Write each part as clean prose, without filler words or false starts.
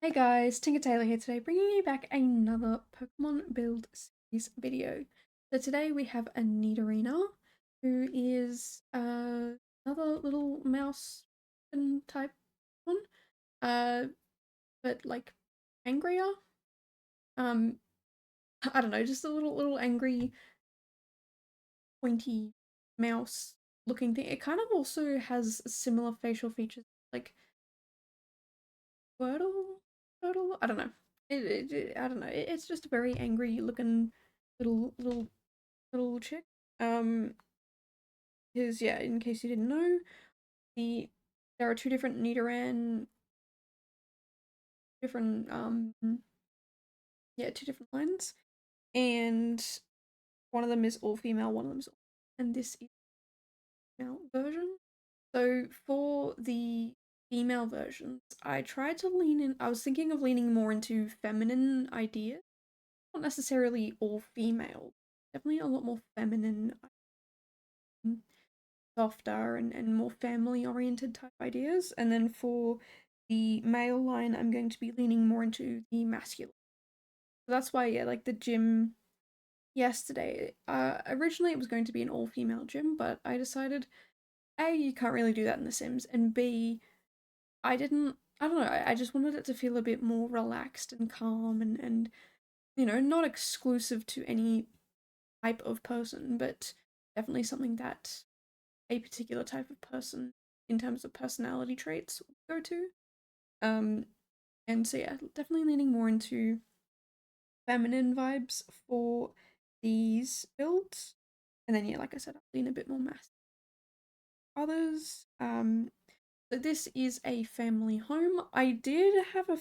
Hey guys, Tinker Tailor here today, bringing you back another Pokemon build series video. So today we have a Nidorina, who is another little mouse type one, uh, but like angrier. Um, I don't know, just a little angry, pointy mouse looking thing. It kind of also has similar facial features, like Wordle, Wordle. I don't know. I don't know. It's just a very angry looking little chick. Um, because yeah, in case you didn't know, the there are two different Nidoran, different yeah, two different lines, and one of them is all female, one of them is all, and this is the female version. So for the female versions, I tried to lean in. I was thinking of leaning more into feminine ideas, not necessarily all female, definitely a lot more feminine, softer, and more family oriented type ideas. And then for the male line, I'm going to be leaning more into the masculine. So that's why, yeah, like the gym yesterday, originally it was going to be an all female gym, but I decided A, you can't really do that in The Sims, and B, I don't know, I just wanted it to feel a bit more relaxed and calm and not exclusive to any type of person, but definitely something that a particular type of person in terms of personality traits go to. Um, and so yeah, definitely leaning more into feminine vibes for these builds. And then yeah, like I said, I'll lean a bit more masculine. Others, so this is a family home. I did have a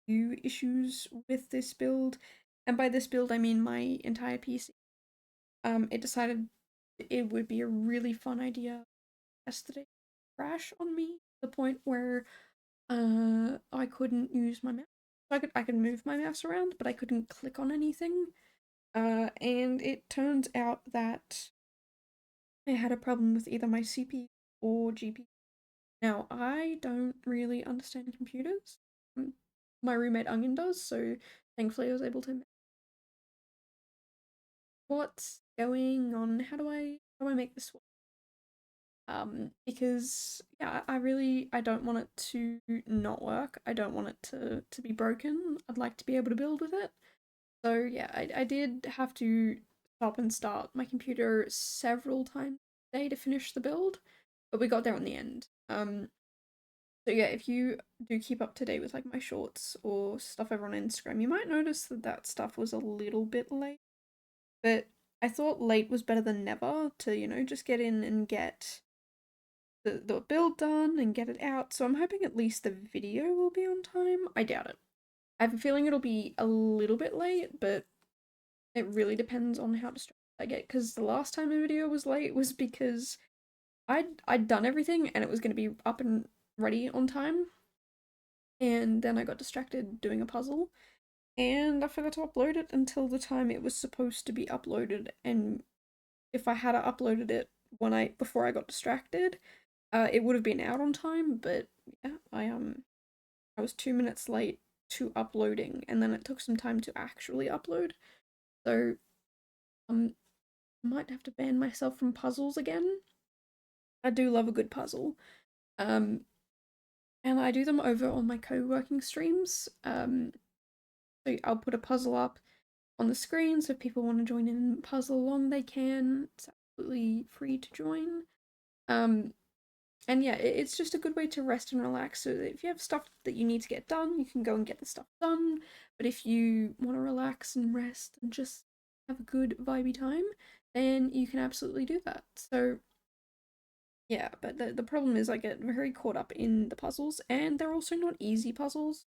few issues with this build, and by this build I mean my entire PC. It decided it would be a really fun idea yesterday crash on me to the point where I couldn't use my mouse. So I could move my mouse around, but I couldn't click on anything. And it turns out that I had a problem with either my CPU or GPU. Now I don't really understand computers. Um, My roommate Onion does, so thankfully I was able to. What's going on? How do I make this work? Because yeah, I don't want it to not work. I don't want it to be broken. I'd like to be able to build with it. So yeah, I did have to stop and start my computer several times a day to finish the build, but we got there in the end. So yeah, if you do keep up to date with like my shorts or stuff over on Instagram, you might notice that that stuff was a little bit late. But I thought late was better than never to, just get in and get the build done and get it out. So I'm hoping at least the video will be on time. I doubt it. I have a feeling it'll be a little bit late, but it really depends on how distracted I get. Because the last time a video was late was because I'd done everything and it was going to be up and ready on time, and then I got distracted doing a puzzle, and I forgot to upload it until the time it was supposed to be uploaded. And if I had uploaded it before I got distracted, it would have been out on time, but yeah, I was 2 minutes late to uploading, and then it took some time to actually upload. So I might have to ban myself from puzzles again. I do love a good puzzle. Um, and I do them over on my co-working streams. So I'll put a puzzle up on the screen, so if people want to join in and puzzle along, they can. It's absolutely free to join. Um, And yeah, it's just a good way to rest and relax. So that if you have stuff that you need to get done, you can go and get the stuff done. But if you want to relax and rest and just have a good vibey time, then you can absolutely do that. So yeah, but the problem is I get very caught up in the puzzles, and they're also not easy puzzles.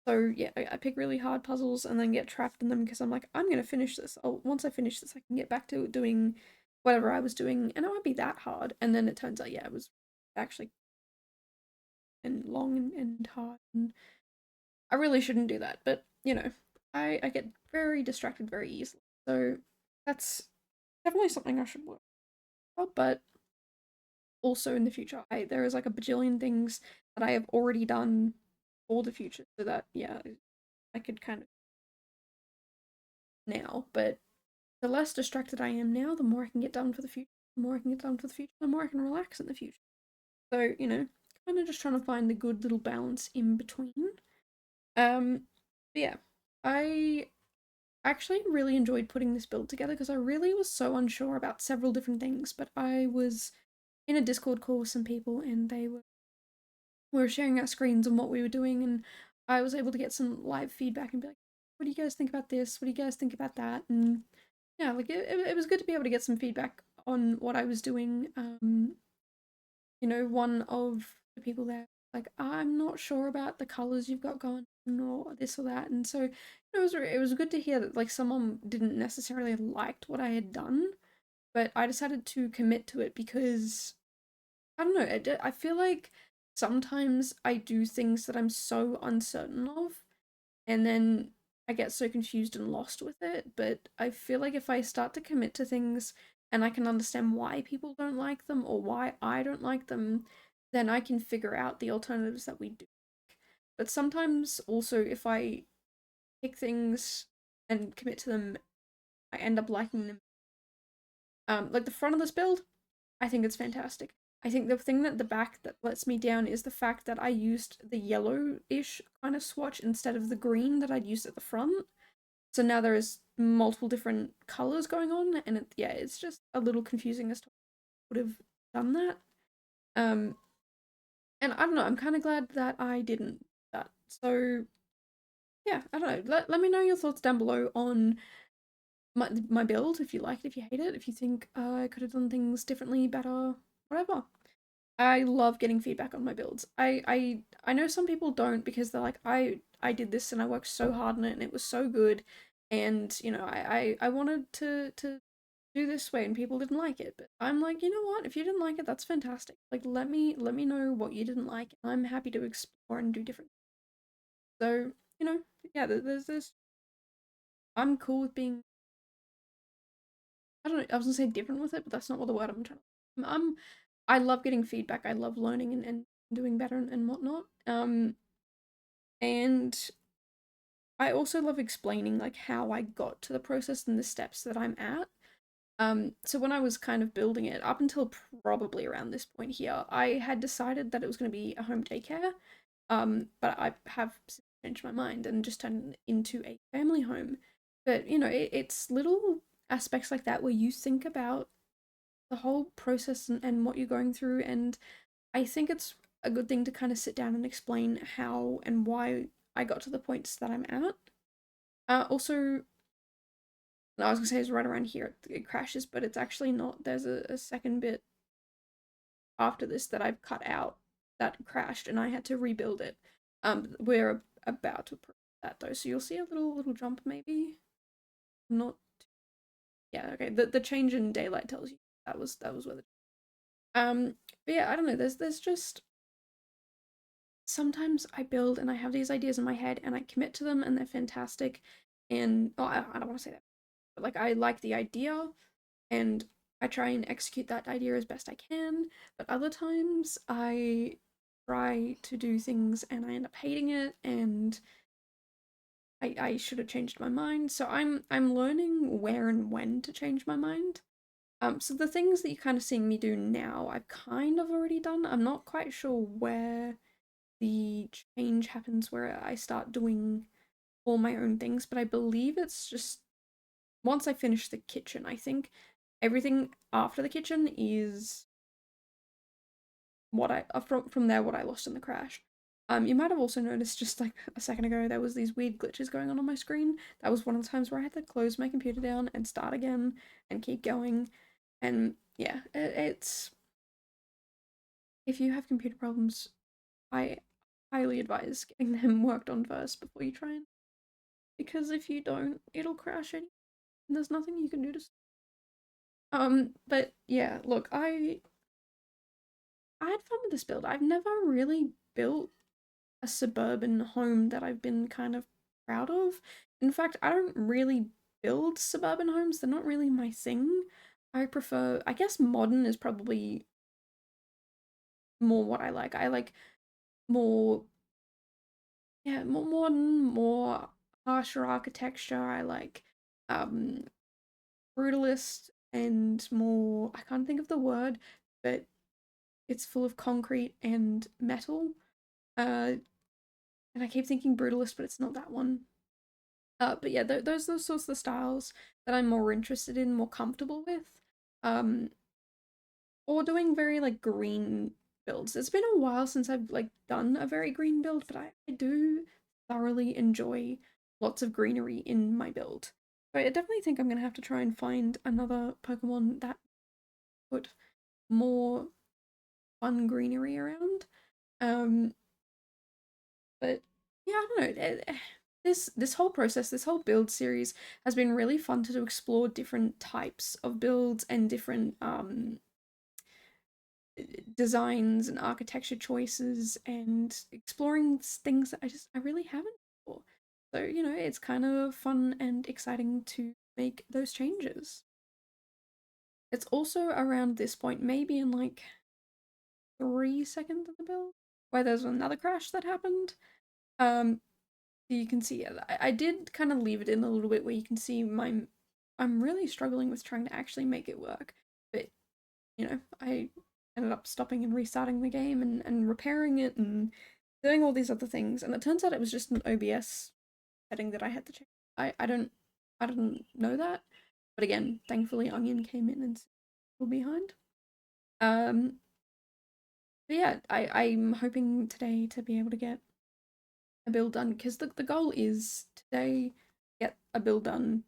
So yeah, I pick really hard puzzles and then get trapped in them because I'm like, I'm gonna finish this. Oh, once I finish this, I can get back to doing whatever I was doing, and it won't be that hard. And then it turns out, yeah, it was actually and long and hard, and I really shouldn't do that, but I get very distracted very easily. So that's definitely something I should work on. But also in the future, there is like a bajillion things that I have already done for the future so that, yeah, I could kind of now. But the less distracted I am now, the more I can get done for the future. The more I can get done for the future, the more I can relax in the future. So, kind of just trying to find the good little balance in between. But yeah, I actually really enjoyed putting this build together because I really was so unsure about several different things, but I was in a Discord call with some people and we were sharing our screens and what we were doing, and I was able to get some live feedback and be like, what do you guys think about this? What do you guys think about that? And yeah, like it was good to be able to get some feedback on what I was doing. One of the people there, like, I'm not sure about the colors you've got going or this or that, and so it was good to hear that like someone didn't necessarily liked what I had done, but I decided to commit to it because I don't know. I feel like sometimes I do things that I'm so uncertain of, and then I get so confused and lost with it. But I feel like if I start to commit to things and I can understand why people don't like them or why I don't like them, then I can figure out the alternatives that we do. But sometimes also, if I pick things and commit to them, I end up liking them. Like the front of this build, I think it's fantastic. I think the thing that the back that lets me down is the fact that I used the yellow-ish kind of swatch instead of the green that I'd used at the front. So now there is multiple different colors going on, and yeah, it's just a little confusing as to would have done that. Um, and I don't know. I'm kind of glad that I didn't do that. So yeah, I don't know. Let me know your thoughts down below on my build, if you like it, if you hate it, if you think I could have done things differently, better, whatever. I love getting feedback on my builds. I know some people don't because they're like, I did this and I worked so hard on it and it was so good, and I wanted to do this way and people didn't like it. But I'm like, you know what? If you didn't like it, that's fantastic. Like let me know what you didn't like. I'm happy to explore and do different. So, yeah, there's this. I'm cool with being, I don't know, I was gonna say different with it, but that's not what the word I'm trying to. I love getting feedback. I love learning and doing better and whatnot. And I also love explaining like how I got to the process and the steps that I'm at. So when I was kind of building it, up until probably around this point here, I had decided that it was going to be a home daycare. But I have changed my mind and just turned it into a family home. But it's little aspects like that where you think about the whole process and what you're going through, and I think it's a good thing to kind of sit down and explain how and why I got to the points that I'm at. Also, I was gonna say it's right around here it crashes, but it's actually not. There's a second bit after this that I've cut out that crashed, and I had to rebuild it. We're about to prove that though, so you'll see a little jump maybe. Not, yeah, okay. The change in daylight tells you that was where the but yeah, I don't know. There's just sometimes I build and I have these ideas in my head and I commit to them and they're fantastic. And oh, I don't want to say that, but like I like the idea and I try and execute that idea as best I can. But other times I try to do things and I end up hating it and I should have changed my mind. So I'm learning where and when to change my mind. So the things that you're kind of seeing me do now, I've kind of already done. I'm not quite sure where the change happens where I start doing all my own things, but I believe it's just once I finish the kitchen. I think everything after the kitchen is what I from there what I lost in the crash. You might have also noticed just like a second ago there was these weird glitches going on my screen. That was one of the times where I had to close my computer down and start again and keep going. And yeah, it's if you have computer problems, I highly advise getting them worked on first before you try and, because if you don't, it'll crash and there's nothing you can do to but yeah, look, I had fun with this build. I've never really built a suburban home that I've been kind of proud of. In fact, I don't really build suburban homes. They're not really my thing. I prefer, I guess modern is probably more what I like. I like more yeah, more modern, more harsher architecture. I like um brutalist and more, I can't think of the word, but it's full of concrete and metal. Uh and I keep thinking brutalist, but it's not that one. But yeah, those are the sorts of styles that I'm more interested in, more comfortable with. Um, or doing very like green builds. It's been a while since I've like done a very green build, but I do thoroughly enjoy lots of greenery in my build. So I definitely think I'm gonna have to try and find another Pokemon that put more fun greenery around. Um, but yeah, I don't know. This whole process, this whole build series has been really fun to explore different types of builds and different designs and architecture choices and exploring things that I really haven't before. So, you know, it's kind of fun and exciting to make those changes. It's also around this point, maybe in like 3 seconds of the build, where there's another crash that happened. Um, you can see I did kind of leave it in a little bit where you can see I'm really struggling with trying to actually make it work. But you know, I ended up stopping and restarting the game and repairing it and doing all these other things. And it turns out it was just an OBS setting that I had to change. I didn't know that. But again, thankfully Onion came in and still behind. Um but yeah, I'm hoping today to be able to get a build done because the goal is today get a build done.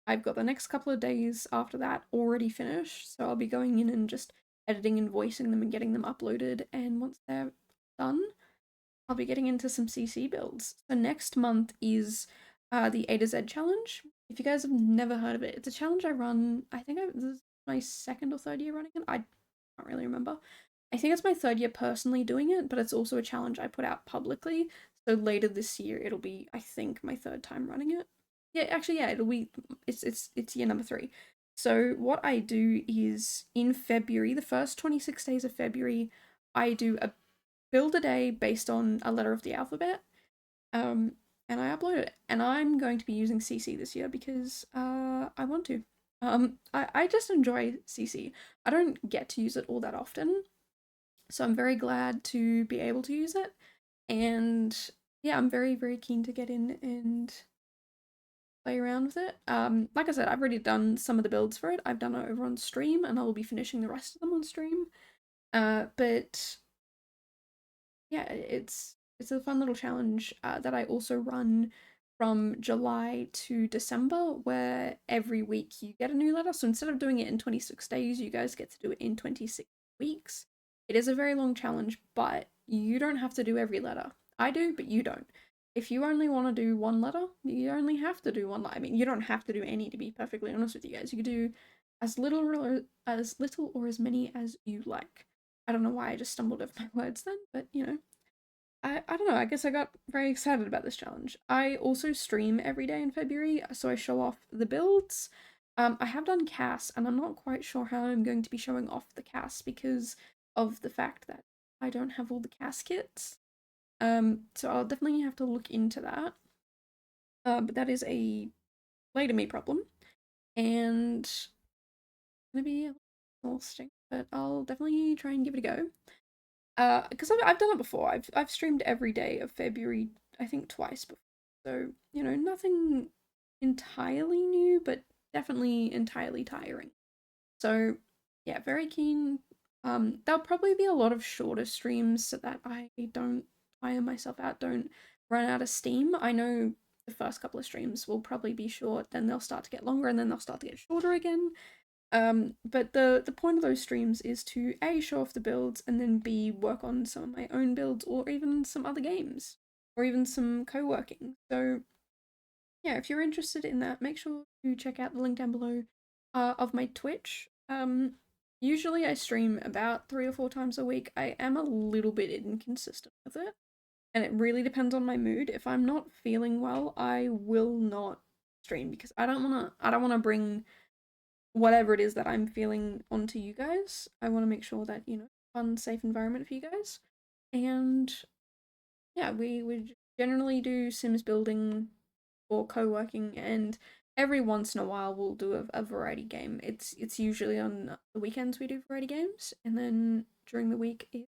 I've got the next couple of days after that already finished, so I'll be going in and just editing and voicing them and getting them uploaded. And once they're done, I'll be getting into some CC builds. So next month is the A to Z challenge. If you guys have never heard of it, it's a challenge I run. This is my second or third year running it. I can't really remember. I think it's my third year personally doing it, but it's also a challenge I put out publicly. So later this year, it'll be, I think, my third time running it. Yeah, actually, yeah, it'll be. It's year number 3. So what I do is in February, the first 26 days of February, I do a build a day based on a letter of the alphabet. Um, and I upload it. And I'm going to be using CC this year because I want to. I just enjoy CC. I don't get to use it all that often, so I'm very glad to be able to use it. And yeah, I'm very, very keen to get in and play around with it. Like I said, I've already done some of the builds for it. I've done it over on stream, and I will be finishing the rest of them on stream. But yeah, it's a fun little challenge that I also run from July to December, where every week you get a new letter. So instead of doing it in 26 days, you guys get to do it in 26 weeks. It is a very long challenge, but you don't have to do every letter. I do, but you don't. If you only want to do one letter, you only have to do one letter. I mean, you don't have to do any, to be perfectly honest with you guys. You could do as little or as many as you like. I don't know why I just stumbled over my words then, but you know, I don't know, I guess I got very excited about this challenge. I also stream every day in February, so I show off the builds. I have done casts, and I'm not quite sure how I'm going to be showing off the casts because of the fact that I don't have all the cast kits. So I'll definitely have to look into that. But that is a later me problem, and gonna be a little stink, but I'll definitely try and give it a go. Because I've done it before. I've streamed every day of February, I think twice before. So, you know, nothing entirely new, but definitely entirely tiring. So, yeah, very keen. There'll probably be a lot of shorter streams so that I don't tire myself out, don't run out of steam. I know the first couple of streams will probably be short, then they'll start to get longer, and then they'll start to get shorter again. But the point of those streams is to A, show off the builds, and then B, work on some of my own builds or even some other games or even some co-working. So yeah, if you're interested in that, make sure to check out the link down below of my Twitch. Usually I stream about 3 or 4 times a week. I am a little bit inconsistent with it, and it really depends on my mood. If I'm not feeling well, I will not stream because I don't wanna bring whatever it is that I'm feeling onto you guys. I want to make sure that, you know, fun, safe environment for you guys. And yeah, we generally do Sims building or co-working, and every once in a while we'll do a variety game. It's usually on the weekends we do variety games, and then during the week it's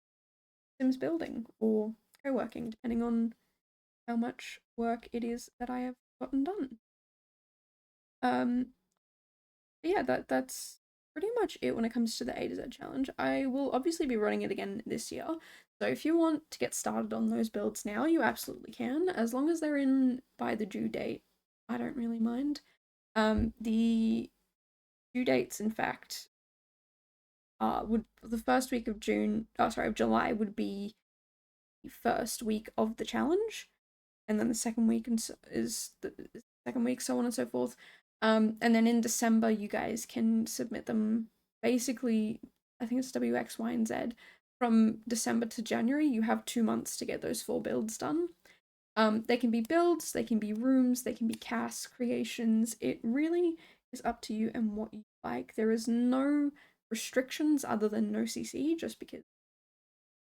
Sims building or co-working, depending on how much work it is that I have gotten done. Um, yeah, that's pretty much it when it comes to the A to Z challenge. I will obviously be running it again this year. So if you want to get started on those builds now, you absolutely can, as long as they're in by the due date. I don't really mind. The due dates, in fact, would the first week of June, oh sorry, of July would be the first week of the challenge, and then the second week is the second week, so on and so forth. And then in December, you guys can submit them. Basically, I think it's W, X, Y, and Z. From December to January, you have 2 months to get those 4 builds done. They can be builds, they can be rooms, they can be casts, creations. It really is up to you and what you like. There is no restrictions other than no CC, just because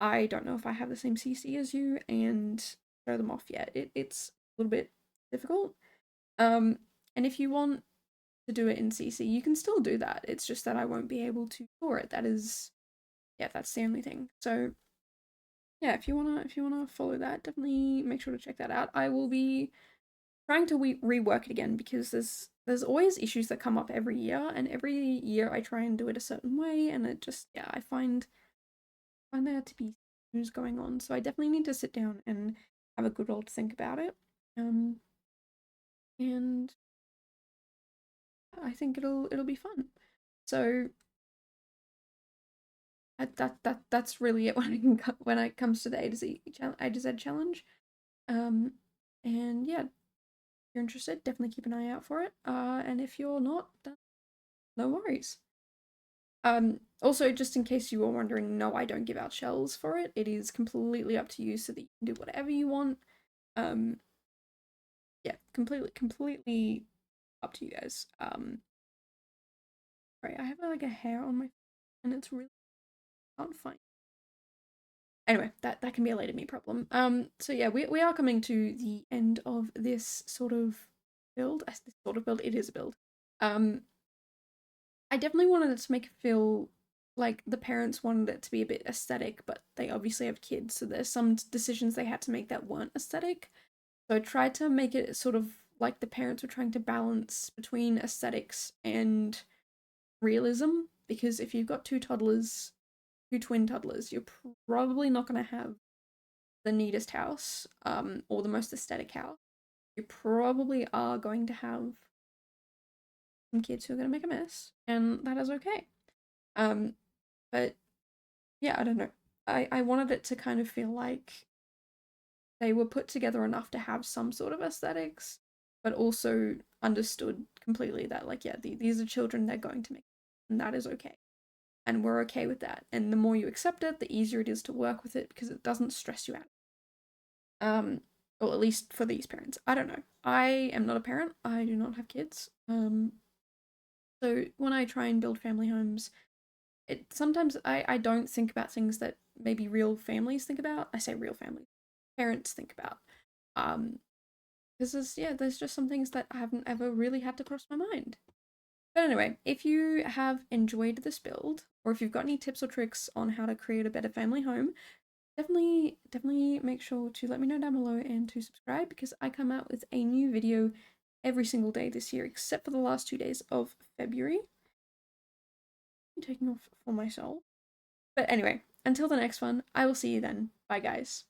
I don't know if I have the same CC as you and show them off yet. It's a little bit difficult. And if you want to do it in CC, you can still do that. It's just that I won't be able to store it. That is, yeah, that's the only thing. So yeah, if you wanna follow that, definitely make sure to check that out. I will be trying to rework it again because there's always issues that come up every year, and every year I try and do it a certain way, and it just, yeah, I find there to be issues going on. So I definitely need to sit down and have a good old think about it. Um, and I think it'll be fun. So that's really it when it comes to the A to Z challenge. Um, and yeah, if you're interested, definitely keep an eye out for it. And if you're not, then no worries. Also, just in case you were wondering, no, I don't give out shells for it. It is completely up to you, so that you can do whatever you want. Um, yeah, completely up to you guys. Sorry, I have like a hair on my, and it's really not fine. Anyway, that can be a later me problem. So yeah, we are coming to the end of this sort of build. This sort of build, it is a build. I definitely wanted it to make it feel like the parents wanted it to be a bit aesthetic, but they obviously have kids, so there's some decisions they had to make that weren't aesthetic. So I tried to make it sort of like the parents were trying to balance between aesthetics and realism, because if you've got two toddlers, two twin toddlers, you're probably not going to have the neatest house, or the most aesthetic house. You probably are going to have some kids who are going to make a mess, and that is okay. Um, but yeah, I don't know. I wanted it to kind of feel like they were put together enough to have some sort of aesthetics, but also understood completely that, like, yeah, these are children, they're going to make, and that is okay. And we're okay with that. And the more you accept it, the easier it is to work with it because it doesn't stress you out. Or at least for these parents. I don't know. I am not a parent. I do not have kids. So when I try and build family homes, it sometimes I don't think about things that maybe real families think about. I say real families, parents think about. Because there's just some things that I haven't ever really had to cross my mind. But anyway, if you have enjoyed this build, or if you've got any tips or tricks on how to create a better family home, definitely make sure to let me know down below and to subscribe, because I come out with a new video every single day this year except for the last 2 days of February. I'm taking off for myself. But anyway, until the next one, I will see you then. Bye guys.